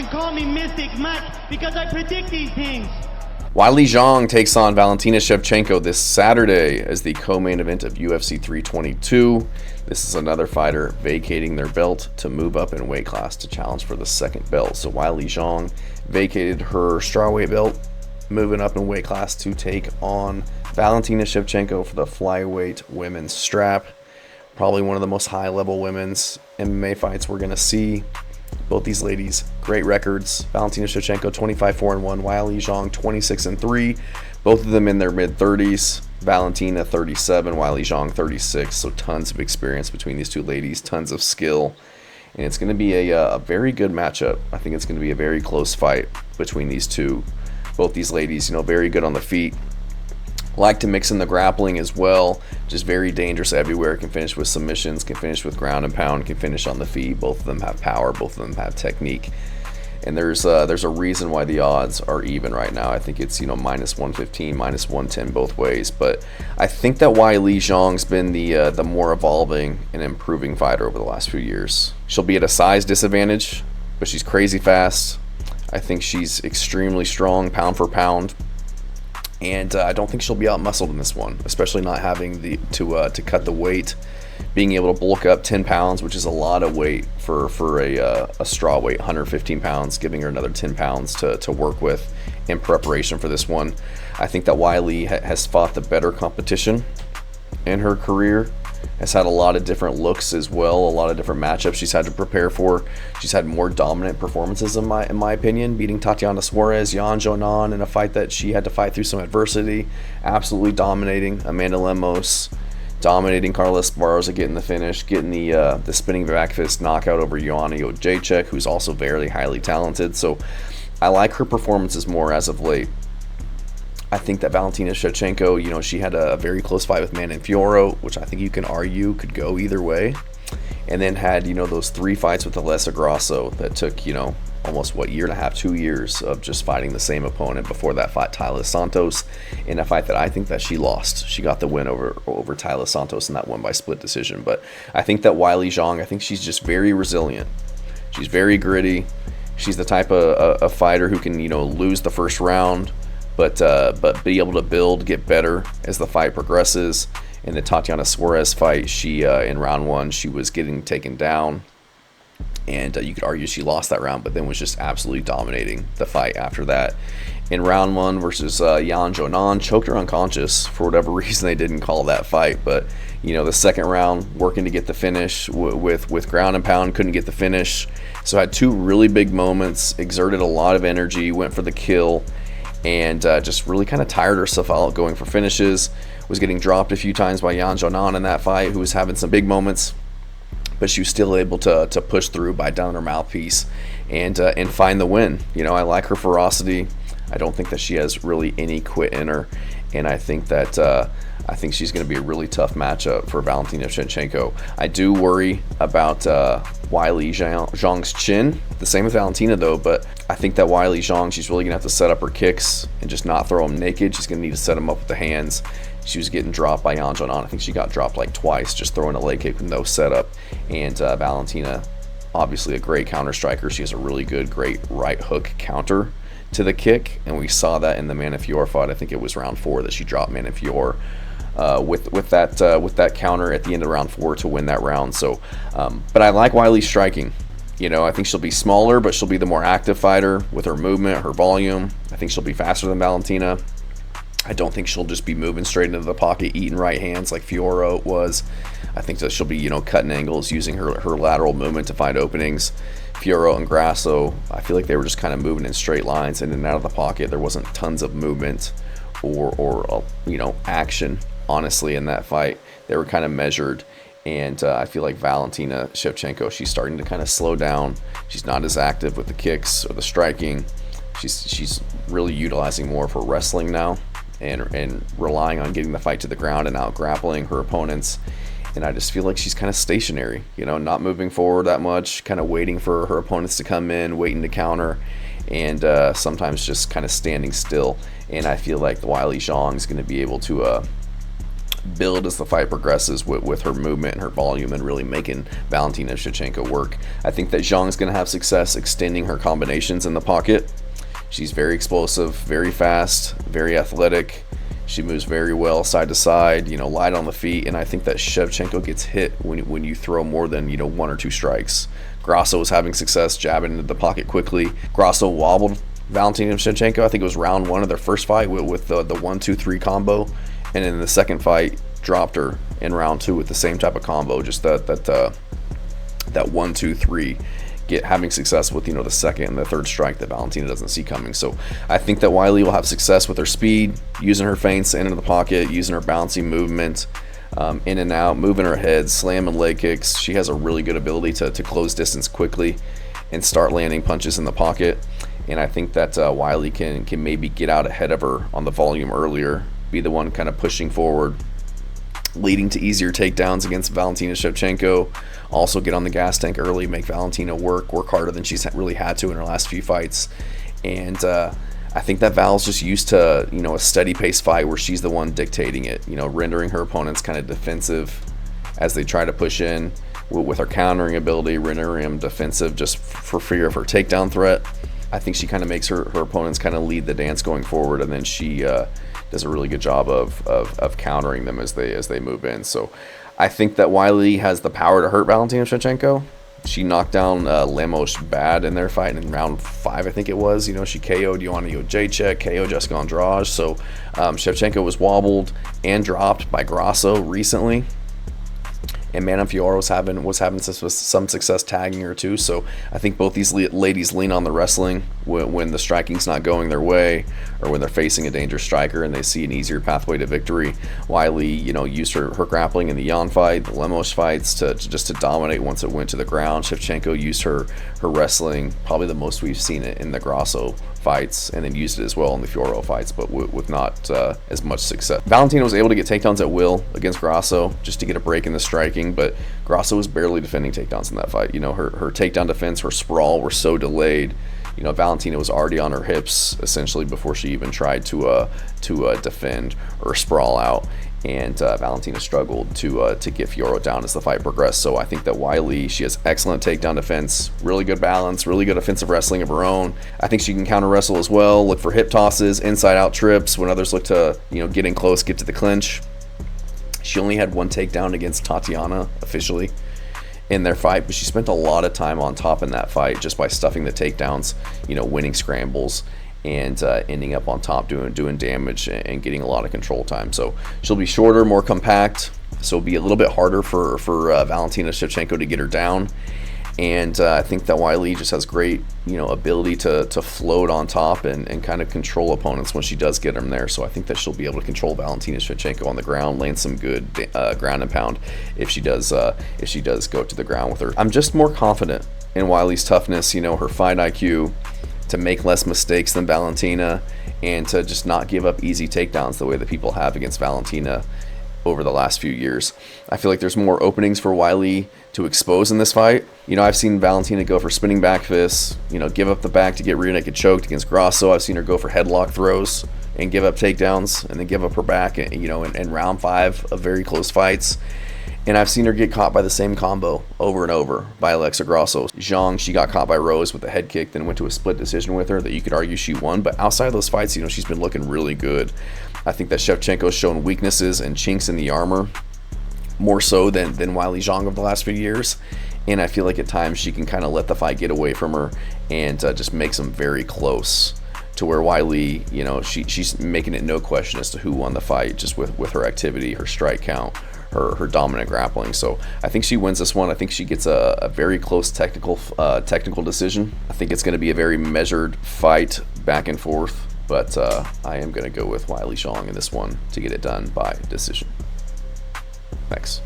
can call me Mystic Mac because I predict these things. Weili Zhang takes on Valentina Shevchenko this Saturday as the co-main event of UFC 322. This is another fighter vacating their belt to move up in weight class to challenge for the second belt. So Weili Zhang vacated her strawweight belt, moving up in weight class to take on Valentina Shevchenko for the flyweight women's strap. Probably one of the most high-level women's MMA fights we're going to see. Both these ladies, great records. Valentina Shevchenko 25-4-1, Weili Zhang 26-3. Both of them in their mid-30s. Valentina 37, Weili Zhang 36. So tons of experience between these two ladies, tons of skill. And it's going to be a very good matchup. I think it's going to be a very close fight between these two. Both these ladies, very good on the feet. Like to mix in the grappling as well. Just very dangerous everywhere. Can finish with submissions, can finish with ground and pound, can finish on the feet. Both of them have power, both of them have technique. And there's a reason why the odds are even right now. I think it's minus 115, minus 110 both ways. But I think that Weili Zhang's been the more evolving and improving fighter over the last few years. She'll be at a size disadvantage, but she's crazy fast. I think she's extremely strong pound for pound. And I don't think she'll be out-muscled in this one, especially not having to cut the weight, being able to bulk up 10 pounds, which is a lot of weight for a straw weight, 115 pounds, giving her another 10 pounds to work with in preparation for this one. I think that Weili has fought the better competition in her career, has had a lot of different looks as well, a lot of different matchups she's had to prepare for. She's had more dominant performances in my opinion, beating Tatiana Suarez, Yan Jonan in a fight that she had to fight through some adversity, absolutely dominating Amanda Lemos, dominating Carla Esparza, getting the finish, getting the spinning back fist knockout over Joanna Jacek, who's also very highly talented. So I like her performances more as of late. I think that Valentina Shevchenko, she had a very close fight with Manon Fiorot, which I think you can argue could go either way. And then had, those 3 fights with Alessa Grasso that took, almost, year and a half, 2 years of just fighting the same opponent. Before that fight, Taila Santos, in a fight that I think that she lost. She got the win over Taila Santos in that one by split decision. But I think that Weili Zhang, I think she's just very resilient. She's very gritty. She's the type of a fighter who can, lose the first round, but be able to build, get better as the fight progresses. In the Tatiana Suarez fight, she in round 1, she was getting taken down, and you could argue she lost that round, but then was just absolutely dominating the fight after that. In round 1 versus Yan Jonan, choked her unconscious. For whatever reason, they didn't call that fight, but the second round, working to get the finish with ground and pound, couldn't get the finish. So had 2 really big moments, exerted a lot of energy, went for the kill, and just really kind of tired herself out going for finishes. Was getting dropped a few times by Yan Jonan in that fight, who was having some big moments, but she was still able to push through, bite down her mouthpiece, and find the win. I like her ferocity. I don't think that she has really any quit in her, and I think that she's going to be a really tough matchup for Valentina Shevchenko. I do worry about Weili Zhang's chin. The same with Valentina though, but I think that Weili Zhang, she's really going to have to set up her kicks and just not throw them naked. She's going to need to set them up with the hands. She was getting dropped by Yan Jonan. I think she got dropped twice, just throwing a leg kick with no setup. And Valentina, obviously a great counter striker. She has a really good, great right hook counter to the kick, and we saw that in the Manon Fiorot fight. I think it was round 4 that she dropped Manon Fiorot with that counter at the end of round 4 to win that round. So, but I like Weili's striking. I think she'll be smaller, but she'll be the more active fighter with her movement, her volume. I think she'll be faster than Valentina. I don't think she'll just be moving straight into the pocket, eating right hands like Fiorot was. I think that she'll be, cutting angles, using her lateral movement to find openings. Fiorot and Grasso, I feel like they were just kind of moving in straight lines in and out of the pocket. There wasn't tons of movement or action, honestly, in that fight. They were kind of measured. And I feel like Valentina Shevchenko, she's starting to kind of slow down. She's not as active with the kicks or the striking. She's really utilizing more of her wrestling now, and relying on getting the fight to the ground and out grappling her opponents. And I just feel like she's kind of stationary, not moving forward that much, kind of waiting for her opponents to come in, waiting to counter, and sometimes just kind of standing still. And I feel like the Weili Zhang is going to be able to build as the fight progresses with her movement and her volume and really making Valentina Shevchenko work. I think that Zhang's going to have success extending her combinations in the pocket. She's very explosive, very fast, very athletic. She moves very well side to side, light on the feet, and I think that Shevchenko gets hit when you throw more than, 1 or 2 strikes. Grasso was having success jabbing into the pocket quickly. Grasso wobbled Valentina Shevchenko. I think it was round 1 of their first fight with the 1-2-3 combo, and in the second fight dropped her in round 2 with the same type of combo, just that 1-2-3. Having success with the second and the third strike that Valentina doesn't see coming. So I think that Weili will have success with her speed, using her feints into the pocket, using her bouncing movement, in and out, moving her head, slamming leg kicks. She has a really good ability to close distance quickly and start landing punches in the pocket. And I think that Weili can maybe get out ahead of her on the volume earlier, be the one kind of pushing forward, leading to easier takedowns against Valentina Shevchenko. Also get on the gas tank early, make Valentina work harder than she's really had to in her last few fights. And I think that Val's just used to, a steady pace fight where she's the one dictating it, rendering her opponents kind of defensive as they try to push in with her countering ability, rendering them defensive just for fear of her takedown threat. I think she kind of makes her opponents kind of lead the dance going forward, and then she does a really good job of countering them as they move in. So I think that Weili has the power to hurt Valentina Shevchenko. She knocked down Lemos bad in their fight in round 5, I think it was. She KO'd Joanna Jędrzejczyk, KO'd Jessica Andrade. So Shevchenko was wobbled and dropped by Grasso recently. And Magnum was having some success tagging her too. So I think both these ladies lean on the wrestling when the striking's not going their way, or when they're facing a dangerous striker and they see an easier pathway to victory. Weili, used her grappling in the Jan fight, the Lemos fights to dominate once it went to the ground. Shevchenko used her wrestling, probably the most we've seen it in the Grasso fights, and then used it as well in the Fiorot fights, but with not as much success. Valentina was able to get takedowns at will against Grasso just to get a break in the striking, but Grasso was barely defending takedowns in that fight. Her takedown defense, her sprawl were so delayed. Valentina was already on her hips essentially before she even tried to defend or sprawl out, and Valentina struggled to get Fiorot down as the fight progressed. So I think that Weili, she has excellent takedown defense, really good balance, really good offensive wrestling of her own. I think she can counter wrestle as well, look for hip tosses, inside out trips when others look to get in close, get to the clinch. She only had 1 takedown against Tatiana officially in their fight, but she spent a lot of time on top in that fight just by stuffing the takedowns, winning scrambles, and ending up on top doing damage and getting a lot of control time. So she'll be shorter, more compact, so it'll be a little bit harder for Valentina Shevchenko to get her down. And I think that Weili just has great, ability to float on top and kind of control opponents when she does get them there. So I think that she'll be able to control Valentina Shevchenko on the ground, land some good ground and pound if she does go to the ground with her. I'm just more confident in Weili's toughness, her fight IQ, to make less mistakes than Valentina, and to just not give up easy takedowns the way that people have against Valentina over the last few years. I feel like there's more openings for Weili to expose in this fight. I've seen Valentina go for spinning back fists, give up the back to get rear naked choked against Grasso. I've seen her go for headlock throws and give up takedowns, and then give up her back, in round 5 of very close fights. And I've seen her get caught by the same combo over and over by Alexa Grasso. Zhang, she got caught by Rose with a head kick, then went to a split decision with her that you could argue she won. But outside of those fights, she's been looking really good. I think that Shevchenko's shown weaknesses and chinks in the armor more so than Weili Zhang of the last few years. And I feel like at times she can kind of let the fight get away from her and just makes them very close, to where Weili, she's making it no question as to who won the fight just with her activity, her strike count, her dominant grappling. So I think she wins this one. I think she gets a very close technical decision. I think it's going to be a very measured fight back and forth, but I am going to go with Weili Zhang in this one to get it done by decision. Thanks.